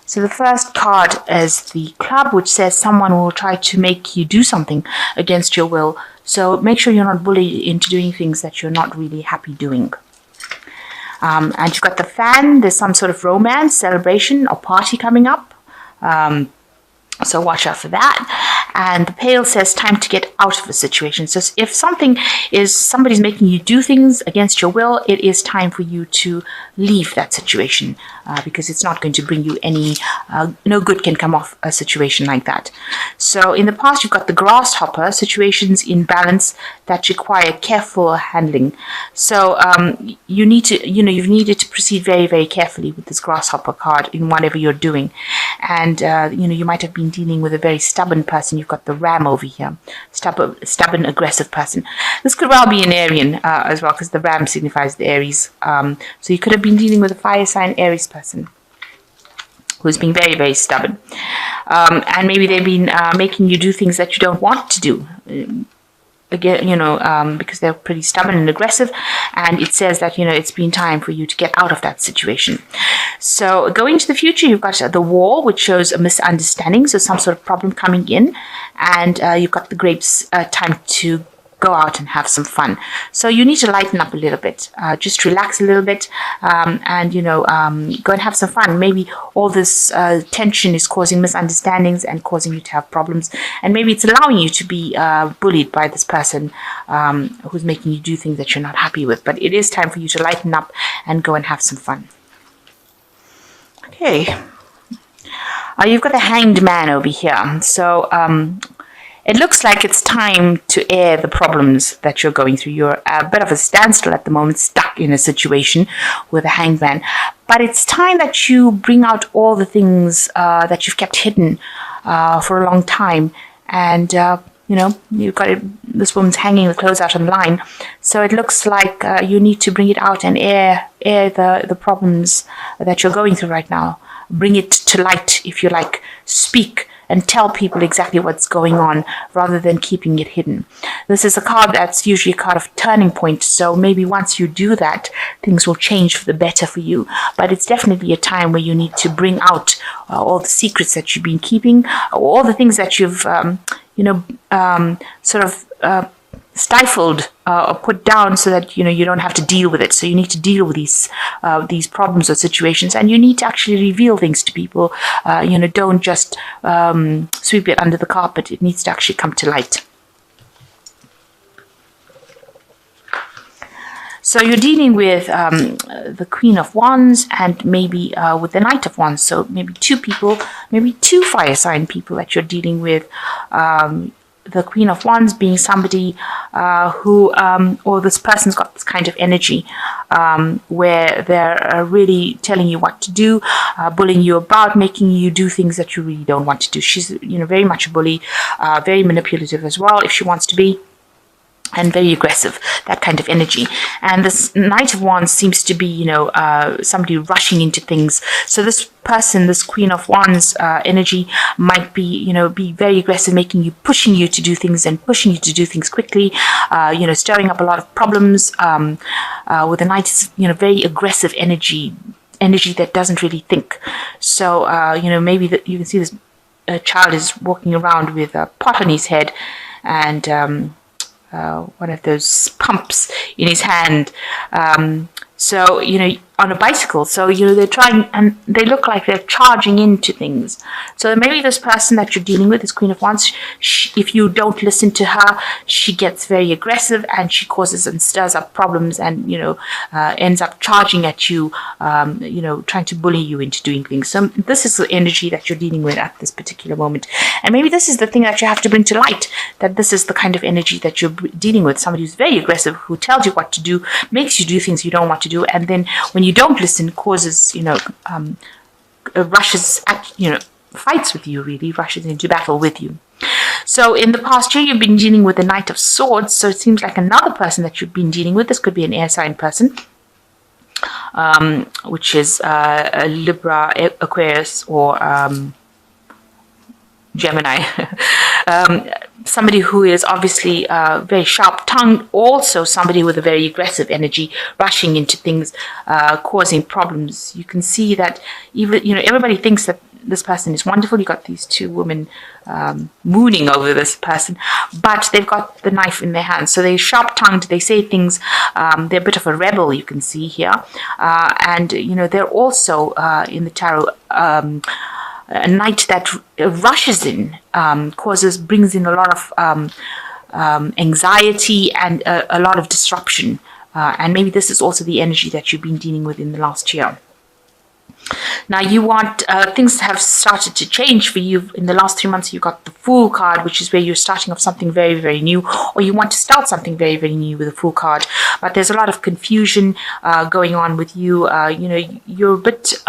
So the first card is the club, which says someone will try to make you do something against your will. So make sure you're not bullied into doing things that you're not really happy doing. And you've got the fan. There's some sort of romance, celebration, or party coming up. So watch out for that. And the pail says time to get out of a situation. So if somebody's making you do things against your will, it is time for you to leave that situation, because it's not going to bring you any, no good can come off a situation like that. So in the past, you've got the grasshopper, situations in balance that require careful handling. So you've needed to proceed very, very carefully with this grasshopper card in whatever you're doing. And, you might have been dealing with a very stubborn person. You've got the ram over here, stubborn, aggressive person. This could well be an Arian as well, because the ram signifies the Aries. So you could have been dealing with a fire sign Aries person who's been very, very stubborn. And maybe they've been making you do things that you don't want to do. Again, because they're pretty stubborn and aggressive, and it says that, it's been time for you to get out of that situation. So going to the future, you've got the wall, which shows a misunderstanding, so some sort of problem coming in, and you've got the grapes, time to go out and have some fun. So you need to lighten up a little bit, just relax a little bit, and go and have some fun. Maybe all this tension is causing misunderstandings and causing you to have problems, and maybe it's allowing you to be bullied by this person who's making you do things that you're not happy with. But it is time for you to lighten up and go and have some fun. Okay, you've got the Hanged Man over here. So it looks like it's time to air the problems that you're going through. You're a bit of a standstill at the moment, stuck in a situation with a hanged man. But it's time that you bring out all the things that you've kept hidden for a long time. And, you've got it, this woman's hanging the clothes out on the line. So it looks like you need to bring it out and air the problems that you're going through right now. Bring it to light, if you like. Speak and tell people exactly what's going on rather than keeping it hidden. This is a card that's usually a card of turning point, so maybe once you do that, things will change for the better for you. But it's definitely a time where you need to bring out all the secrets that you've been keeping, all the things that you've, stifled or put down, so that you don't have to deal with it. So you need to deal with these problems or situations, and you need to actually reveal things to people. Don't just sweep it under the carpet. It needs to actually come to light. So you're dealing with the Queen of Wands and maybe with the Knight of Wands. So maybe two people, maybe two fire sign people that you're dealing with. The Queen of Wands being somebody who, or this person's got this kind of energy where they're really telling you what to do, bullying you about, making you do things that you really don't want to do. She's, very much a bully, very manipulative as well, if she wants to be, and very aggressive, that kind of energy. And this Knight of Wands seems to be, somebody rushing into things. So this person, this Queen of Wands energy might be, be very aggressive, pushing you to do things and pushing you to do things quickly, stirring up a lot of problems. With the Knight, is, very aggressive energy that doesn't really think. So, maybe you can see this child is walking around with a pot on his head and one of those pumps in his hand. So, on a bicycle. So, they're trying, and they look like they're charging into things. So maybe this person that you're dealing with, this Queen of Wands, if you don't listen to her, she gets very aggressive and she causes and stirs up problems and, ends up charging at you, trying to bully you into doing things. So this is the energy that you're dealing with at this particular moment. And maybe this is the thing that you have to bring to light, that this is the kind of energy that you're dealing with. Somebody who's very aggressive, who tells you what to do, makes you do things you don't want to do, and then when you don't listen, causes, rushes at, fights with you, really, rushes into battle with you. So in the past year, you've been dealing with the Knight of Swords, so it seems like another person that you've been dealing with. This could be an air sign person, which is a Libra, Aquarius, or Gemini. somebody who is obviously very sharp-tongued, also somebody with a very aggressive energy, rushing into things, causing problems. You can see that even, everybody thinks that this person is wonderful. You got these two women mooning over this person, but they've got the knife in their hands. So they're sharp-tongued. They say things. They're a bit of a rebel, you can see here, and they're also in the tarot. A knight that rushes in, brings in a lot of anxiety and a lot of disruption. And maybe this is also the energy that you've been dealing with in the last year. Now you want, things have started to change for you. In the last 3 months, you got the Fool card, which is where you're starting off something very, very new, or you want to start something very, very new with the Fool card. But there's a lot of confusion going on with you. You're a bit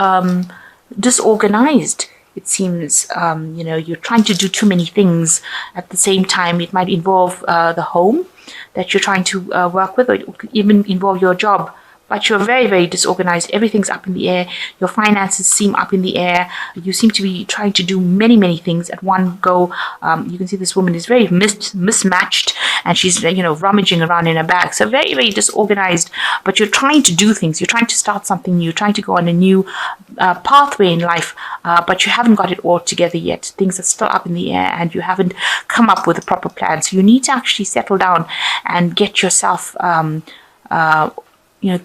disorganized. It seems, you're trying to do too many things at the same time. It might involve the home that you're trying to work with, or it could even involve your job. But you're very, very disorganized. Everything's up in the air. Your finances seem up in the air. You seem to be trying to do many, many things at one go. You can see this woman is very mismatched, and she's, rummaging around in her bag. So very, very disorganized. But you're trying to do things. You're trying to start something new. You're trying to go on a new pathway in life, but you haven't got it all together yet. Things are still up in the air, and you haven't come up with a proper plan. So you need to actually settle down and get yourself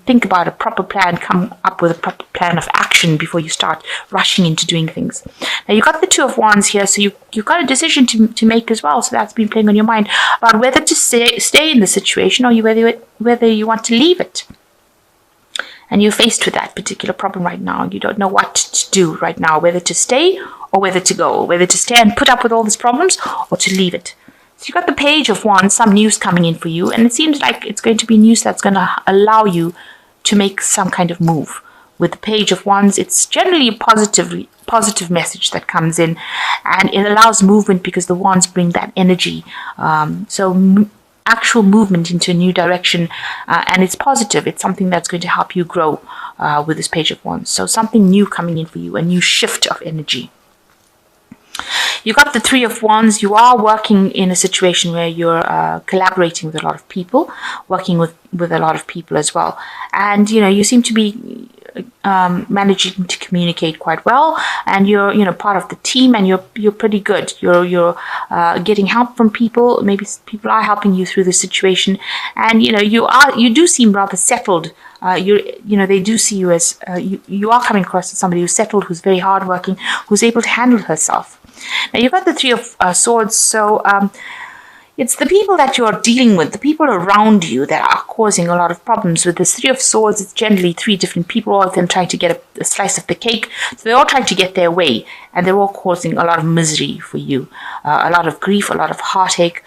think about a proper plan, come up with a proper plan of action before you start rushing into doing things. Now, you've got the Two of Wands here, so you've got a decision to make as well. So that's been playing on your mind about whether to stay in the situation, or whether you want to leave it. And you're faced with that particular problem right now. You don't know what to do right now, whether to stay or whether to go, whether to stay and put up with all these problems or to leave it. So you've got the Page of Wands, some news coming in for you, and it seems like it's going to be news that's going to allow you to make some kind of move. With the Page of Wands, it's generally a positive message that comes in, and it allows movement because the wands bring that energy. Actual movement into a new direction, and it's positive. It's something that's going to help you grow with this Page of Wands. So something new coming in for you, a new shift of energy. You got the Three of Wands. You are working in a situation where you're collaborating with a lot of people, working with a lot of people as well. And, you seem to be managing to communicate quite well, and you're part of the team, and you're pretty good. You're getting help from people. Maybe people are helping you through the situation, and you do seem rather settled. They do see you as you are coming across as somebody who's settled, who's very hardworking, who's able to handle herself. Now you've got the Three of Swords, so it's the people that you're dealing with, the people around you, that are causing a lot of problems. With this Three of Swords, it's generally three different people, all of them trying to get a slice of the cake. So they're all trying to get their way, and they're all causing a lot of misery for you, a lot of grief, a lot of heartache,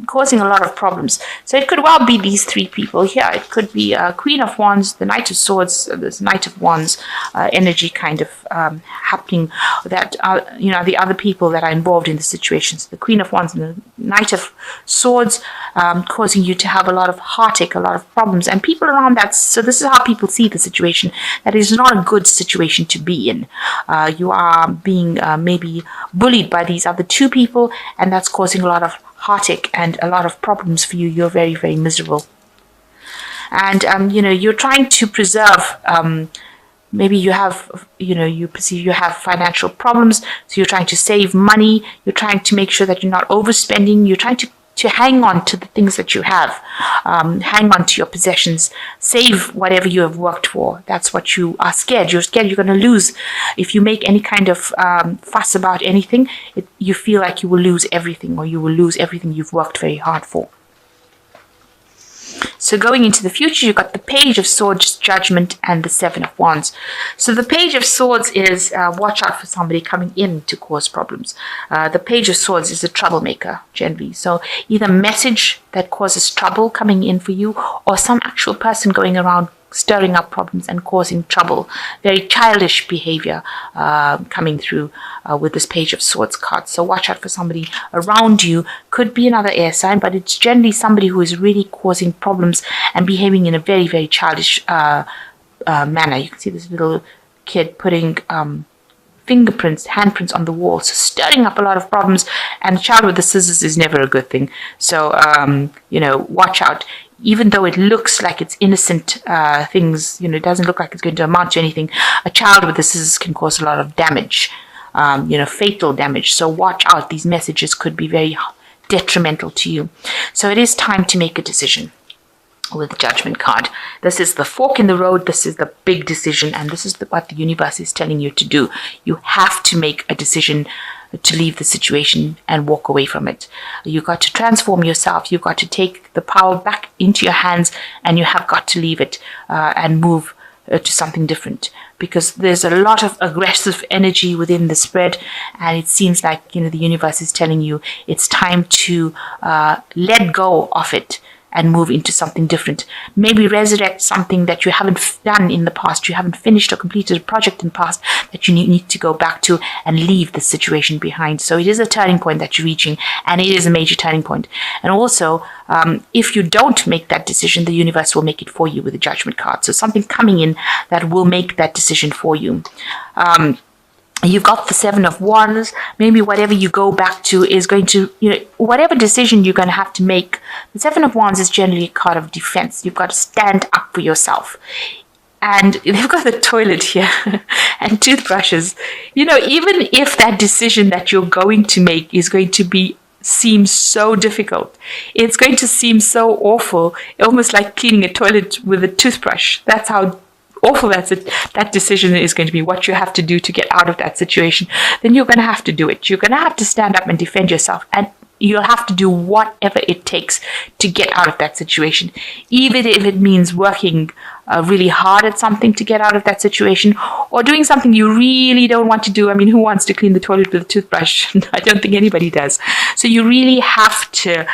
causing a lot of problems. So it could well be these three people here. It could be Queen of Wands, the Knight of Swords, this Knight of Wands energy kind of happening, that the other people that are involved in the situation. So the Queen of Wands and the Knight of Swords causing you to have a lot of heartache, a lot of problems, and people around that. So this is how people see the situation. That is not a good situation to be in. You are being maybe bullied by these other two people, and that's causing a lot of heartache and a lot of problems for you. You're very, very miserable. And, you're trying to preserve, maybe you have, you perceive you have financial problems, so you're trying to save money. You're trying to make sure that you're not overspending. You're trying to hang on to the things that you have, hang on to your possessions, save whatever you have worked for. That's what you are scared. You're scared you're going to lose. If you make any kind of fuss about anything, you feel like you will lose everything, or you will lose everything you've worked very hard for. So going into the future, you've got the Page of Swords, Judgment, and the Seven of Wands. So the Page of Swords is watch out for somebody coming in to cause problems. The Page of Swords is a troublemaker, generally. So either message that causes trouble coming in for you, or some actual person going around stirring up problems and causing trouble. Very childish behavior coming through with this Page of Swords card. So watch out for somebody around you. Could be another air sign, but it's generally somebody who is really causing problems and behaving in a very, very childish manner. You can see this little kid putting fingerprints, handprints on the wall, so stirring up a lot of problems. And a child with the scissors is never a good thing. So, watch out. Even though it looks like it's innocent things, it doesn't look like it's going to amount to anything. A child with the scissors can cause a lot of damage, fatal damage. So watch out. These messages could be very detrimental to you. So it is time to make a decision with the Judgment card. This is the fork in the road. This is the big decision, and this is what the universe is telling you to do. You have to make a decision to leave the situation and walk away from it. You've got to transform yourself. You've got to take the power back into your hands, and you have got to leave it and move to something different, because there's a lot of aggressive energy within the spread, and it seems like the universe is telling you it's time to let go of it and move into something different. Maybe resurrect something that you haven't done in the past. You haven't finished or completed a project in the past that you need to go back to and leave the situation behind. So it is a turning point that you're reaching, and it is a major turning point. And also, if you don't make that decision, the universe will make it for you with the Judgment card. So something coming in that will make that decision for you. You've got the Seven of Wands. Maybe whatever you go back to is going to, whatever decision you're going to have to make. The Seven of Wands is generally a card of defense. You've got to stand up for yourself. And they've got the toilet here and toothbrushes. Even if that decision that you're going to make is going to seem so difficult, it's going to seem so awful, almost like cleaning a toilet with a toothbrush. That's how awful that decision is going to be, what you have to do to get out of that situation. Then you're going to have to do it. You're going to have to stand up and defend yourself, and you'll have to do whatever it takes to get out of that situation, even if it means working really hard at something to get out of that situation, or doing something you really don't want to do. I mean, who wants to clean the toilet with a toothbrush? I don't think anybody does. So you really have to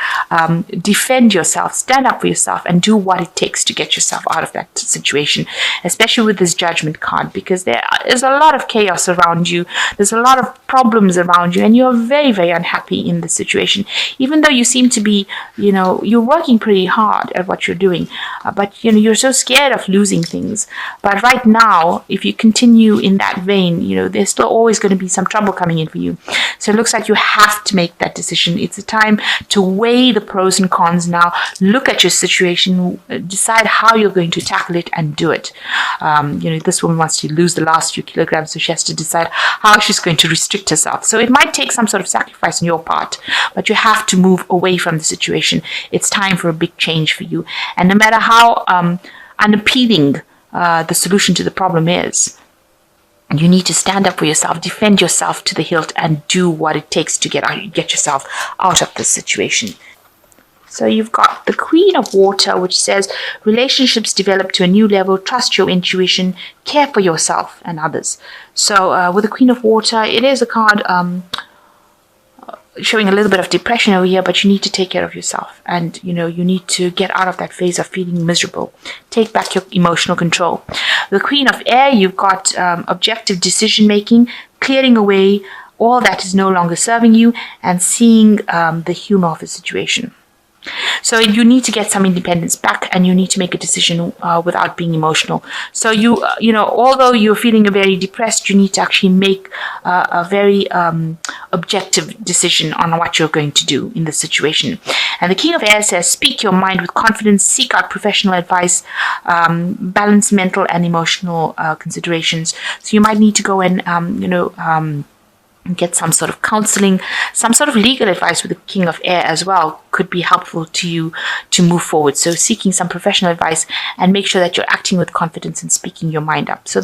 defend yourself, stand up for yourself, and do what it takes to get yourself out of that situation, especially with this Judgment card, because there is a lot of chaos around you. There's a lot of problems around you, and you're very, very unhappy in the situation, even though you seem to be, you're working pretty hard at what you're doing, but you're so scared of losing things. But right now, if you continue in that vein, there's still always going to be some trouble coming in for you. So it looks like you have to make that decision. It's a time to weigh the pros and cons now, look at your situation, decide how you're going to tackle it, and do it. This woman wants to lose the last few kilograms, so she has to decide how she's going to restrict herself. So it might take some sort of sacrifice on your part, but you have to move away from the situation. It's time for a big change for you. And no matter how unappealing the solution to the problem is, you need to stand up for yourself, defend yourself to the hilt, and do what it takes to get yourself out of this situation. So you've got the Queen of Water, which says relationships develop to a new level, trust your intuition, care for yourself and others. So with the Queen of Water, it is a card showing a little bit of depression over here, but you need to take care of yourself, and you need to get out of that phase of feeling miserable. Take back your emotional control. The Queen of Air, you've got objective decision making, clearing away all that is no longer serving you, and seeing the humor of the situation. So you need to get some independence back, and you need to make a decision without being emotional. So although you're feeling very depressed, you need to actually make a very objective decision on what you're going to do in the situation. And the King of Air says, speak your mind with confidence, seek out professional advice, balance mental and emotional considerations. So you might need to go and get some sort of counseling, some sort of legal advice with the King of Air as well could be helpful to you to move forward. So seeking some professional advice, and make sure that you're acting with confidence and speaking your mind up. So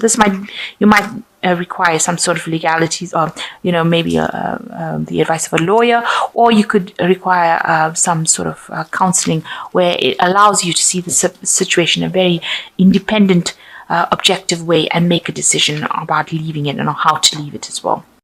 you might require some sort of legalities, or maybe the advice of a lawyer, or you could require some sort of counseling where it allows you to see the situation in a very independent, objective way, and make a decision about leaving it and how to leave it as well.